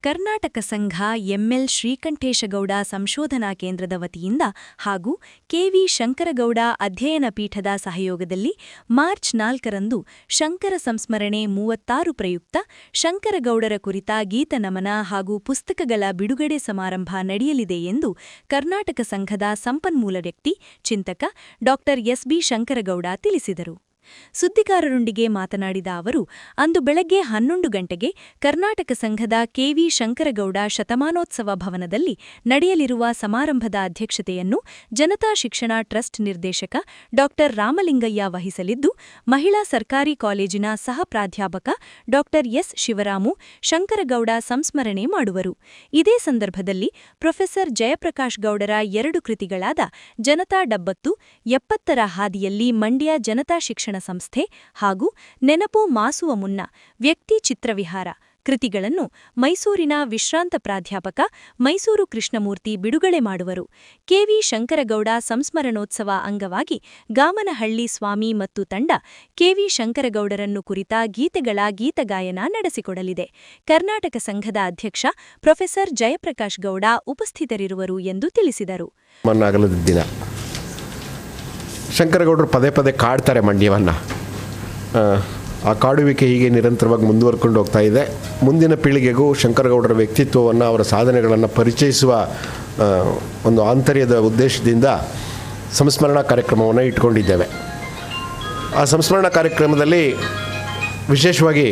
ಕರ್ನಾಟಕ ಸಂಘ ಎಂಎಲ್ ಶ್ರೀಕಂಠೇಶಗೌಡ ಸಂಶೋಧನಾ ಕೇಂದ್ರದ ವತಿಯಿಂದ ಹಾಗೂ ಕೆವಿ ಶಂಕರಗೌಡ ಅಧ್ಯಯನ ಪೀಠದ ಸಹಯೋಗದಲ್ಲಿ ಮಾರ್ಚ್ 4ರಂದು ಶಂಕರ ಸಂಸ್ಮರಣೆ 36 ಪ್ರಯುಕ್ತ ಶಂಕರಗೌಡರ ಕುರಿತ ಗೀತನಮನ ಹಾಗೂ ಪುಸ್ತಕಗಳ ಬಿಡುಗಡೆ ಸಮಾರಂಭ ನಡೆಯಲಿದೆ ಎಂದು ಕರ್ನಾಟಕ ಸಂಘದ ಸಂಪನ್ಮೂಲ ವ್ಯಕ್ತಿ ಚಿಂತಕ ಡಾ ಎಸ್ಬಿ ಶಂಕರಗೌಡ ತಿಳಿಸಿದರು. ಸುದ್ದಿಗಾರರೊಂದಿಗೆ ಮಾತನಾಡಿದ ಅವರು, ಅಂದು ಬೆಳಗ್ಗೆ 11 ಗಂಟೆಗೆ ಕರ್ನಾಟಕ ಸಂಘದ ಕೆವಿ ಶಂಕರಗೌಡ ಶತಮಾನೋತ್ಸವ ಭವನದಲ್ಲಿ ನಡೆಯಲಿರುವ ಸಮಾರಂಭದ ಅಧ್ಯಕ್ಷತೆಯನ್ನು ಜನತಾ ಶಿಕ್ಷಣ ಟ್ರಸ್ಟ್ ನಿರ್ದೇಶಕ ಡಾ ರಾಮಲಿಂಗಯ್ಯ ವಹಿಸಲಿದ್ದು, ಮಹಿಳಾ ಸರ್ಕಾರಿ ಕಾಲೇಜಿನ ಸಹ ಪ್ರಾಧ್ಯಾಪಕ ಡಾ ಎಸ್ ಶಿವರಾಮು ಶಂಕರಗೌಡ ಸಂಸ್ಮರಣೆ ಮಾಡುವರು. ಇದೇ ಸಂದರ್ಭದಲ್ಲಿ ಪ್ರೊಫೆಸರ್ ಜಯಪ್ರಕಾಶ್ ಗೌಡರ 2 ಕೃತಿಗಳಾದ ಜನತಾ ಡಬ್ಬತ್ತು, 70ರ ಹಾದಿಯಲ್ಲಿ ಮಂಡ್ಯ ಜನತಾ ಶಿಕ್ಷಣ ಸಂಸ್ಥೆ ಹಾಗೂ ನೆನಪು ಮಾಸುವ ಮುನ್ನ ವ್ಯಕ್ತಿ ಚಿತ್ರವಿಹಾರ ಕೃತಿಗಳನ್ನು ಮೈಸೂರಿನ ವಿಶ್ರಾಂತ ಪ್ರಾಧ್ಯಾಪಕ ಮೈಸೂರು ಕೃಷ್ಣಮೂರ್ತಿ ಬಿಡುಗಡೆ ಮಾಡುವರು. ಕೆವಿ ಶಂಕರಗೌಡ ಸಂಸ್ಮರಣೋತ್ಸವ ಅಂಗವಾಗಿ ಗಾಮನಹಳ್ಳಿ ಸ್ವಾಮಿ ಮತ್ತು ತಂಡ ಕೆವಿ ಶಂಕರಗೌಡರನ್ನು ಕುರಿತ ಗೀತೆಗಳ ಗೀತಗಾಯನ ನಡೆಸಿಕೊಡಲಿದೆ. ಕರ್ನಾಟಕ ಸಂಘದ ಅಧ್ಯಕ್ಷ ಪ್ರೊಫೆಸರ್ ಜಯಪ್ರಕಾಶ್ ಗೌಡ ಉಪಸ್ಥಿತರಿರುವರು ಎಂದು ತಿಳಿಸಿದರು. ಶಂಕರಗೌಡರು ಪದೇ ಪದೇ ಕಾಡ್ತಾರೆ ಮಂಡ್ಯವನ್ನು. ಆ ಕಾಡುವಿಕೆ ಹೀಗೆ ನಿರಂತರವಾಗಿ ಮುಂದುವರ್ಕೊಂಡು ಹೋಗ್ತಾ ಇದೆ. ಮುಂದಿನ ಪೀಳಿಗೆಗೂ ಶಂಕರಗೌಡರ ವ್ಯಕ್ತಿತ್ವವನ್ನು, ಅವರ ಸಾಧನೆಗಳನ್ನು ಪರಿಚಯಿಸುವ ಒಂದು ಆಂತರ್ಯದ ಉದ್ದೇಶದಿಂದ ಸಂಸ್ಮರಣಾ ಕಾರ್ಯಕ್ರಮವನ್ನು ಇಟ್ಕೊಂಡಿದ್ದೇವೆ. ಆ ಸಂಸ್ಮರಣಾ ಕಾರ್ಯಕ್ರಮದಲ್ಲಿ ವಿಶೇಷವಾಗಿ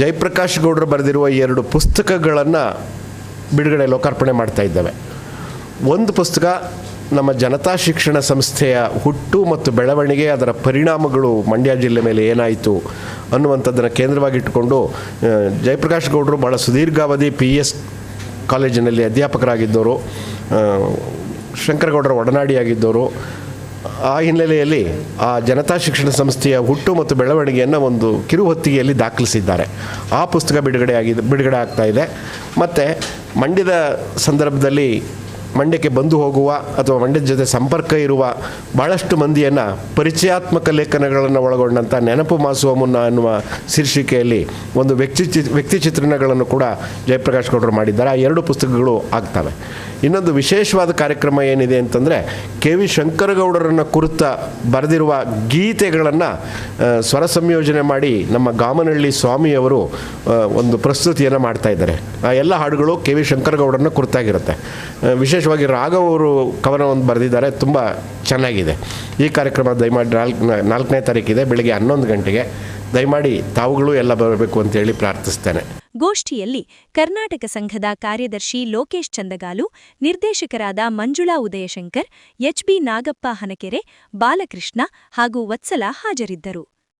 ಜಯಪ್ರಕಾಶ್ ಗೌಡರು ಬರೆದಿರುವ 2 ಪುಸ್ತಕಗಳನ್ನು ಬಿಡುಗಡೆ ಲೋಕಾರ್ಪಣೆ ಮಾಡ್ತಾ ಇದ್ದೇವೆ. ಒಂದು ಪುಸ್ತಕ ನಮ್ಮ ಜನತಾ ಶಿಕ್ಷಣ ಸಂಸ್ಥೆಯ ಹುಟ್ಟು ಮತ್ತು ಬೆಳವಣಿಗೆ, ಅದರ ಪರಿಣಾಮಗಳು ಮಂಡ್ಯ ಜಿಲ್ಲೆ ಮೇಲೆ ಏನಾಯಿತು ಅನ್ನುವಂಥದ್ದನ್ನು ಕೇಂದ್ರವಾಗಿಟ್ಟುಕೊಂಡು ಜಯಪ್ರಕಾಶ್ ಗೌಡರು ಭಾಳ ಸುದೀರ್ಘಾವಧಿ PS ಕಾಲೇಜಿನಲ್ಲಿ ಅಧ್ಯಾಪಕರಾಗಿದ್ದವರು, ಶಂಕರಗೌಡರ ಒಡನಾಡಿಯಾಗಿದ್ದವರು. ಆ ಹಿನ್ನೆಲೆಯಲ್ಲಿ ಆ ಜನತಾ ಶಿಕ್ಷಣ ಸಂಸ್ಥೆಯ ಹುಟ್ಟು ಮತ್ತು ಬೆಳವಣಿಗೆಯನ್ನು ಒಂದು ಕಿರುಹೊತ್ತಿಗೆಯಲ್ಲಿ ದಾಖಲಿಸಿದ್ದಾರೆ. ಆ ಪುಸ್ತಕ ಬಿಡುಗಡೆ ಆಗ್ತಾ ಇದೆ. ಮತ್ತು ಮಂಡ್ಯದ ಸಂದರ್ಭದಲ್ಲಿ ಮಂಡ್ಯಕ್ಕೆ ಬಂದು ಹೋಗುವ ಅಥವಾ ಮಂಡ್ಯದ ಜೊತೆ ಸಂಪರ್ಕ ಇರುವ ಭಾಳಷ್ಟು ಮಂದಿಯನ್ನು ಪರಿಚಯಾತ್ಮಕ ಲೇಖನಗಳನ್ನು ಒಳಗೊಂಡಂಥ ನೆನಪು ಮಾಸುವ ಮುನ್ನ ಅನ್ನುವ ಶೀರ್ಷಿಕೆಯಲ್ಲಿ ಒಂದು ವ್ಯಕ್ತಿ ಚಿತ್ರಣಗಳನ್ನು ಕೂಡ ಜಯಪ್ರಕಾಶ್ ಗೌಡರು ಮಾಡಿದ್ದಾರೆ. ಆ 2 ಪುಸ್ತಕಗಳು ಆಗ್ತವೆ. ಇನ್ನೊಂದು ವಿಶೇಷವಾದ ಕಾರ್ಯಕ್ರಮ ಏನಿದೆ ಅಂತಂದರೆ, ಕೆವಿ ಶಂಕರಗೌಡರನ್ನು ಕುರಿತ ಬರೆದಿರುವ ಗೀತೆಗಳನ್ನು ಸ್ವರ ಸಂಯೋಜನೆ ಮಾಡಿ ನಮ್ಮ ಗಾಮನಹಳ್ಳಿ ಸ್ವಾಮಿಯವರು ಒಂದು ಪ್ರಸ್ತುತಿಯನ್ನು ಮಾಡ್ತಾ ಇದ್ದಾರೆ. ಆ ಎಲ್ಲ ಹಾಡುಗಳು ಕೆವಿ ಶಂಕರಗೌಡರನ್ನು ಕುರಿತಾಗಿರುತ್ತೆ. ವಿಶೇಷವಾಗಿ ರಾಘವ್ ಅವರು ಕವನವನ್ನು ಬರೆದಿದ್ದಾರೆ, ತುಂಬ ಚೆನ್ನಾಗಿದೆ. ಈ ಕಾರ್ಯಕ್ರಮ ದಯಮಾಡಿ 4ನೇ ತಾರೀಕಿದೆ, ಬೆಳಗ್ಗೆ 11 ಗಂಟೆಗೆ. ದಯಮಾಡಿ ತಾವುಗಳು ಎಲ್ಲ ಬರಬೇಕು ಅಂತೇಳಿ ಪ್ರಾರ್ಥಿಸ್ತೇನೆ. ಗೋಷ್ಠಿಯಲ್ಲಿ ಕರ್ನಾಟಕ ಸಂಘದ ಕಾರ್ಯದರ್ಶಿ ಲೋಕೇಶ್ ಚಂದಗಾಲು, ನಿರ್ದೇಶಕರಾದ ಮಂಜುಳಾ ಉದಯಶಂಕರ್, HB ನಾಗಪ್ಪ ಹನಕೆರೆ, ಬಾಲಕೃಷ್ಣ ಹಾಗೂ ವತ್ಸಲ ಹಾಜರಿದ್ದರು.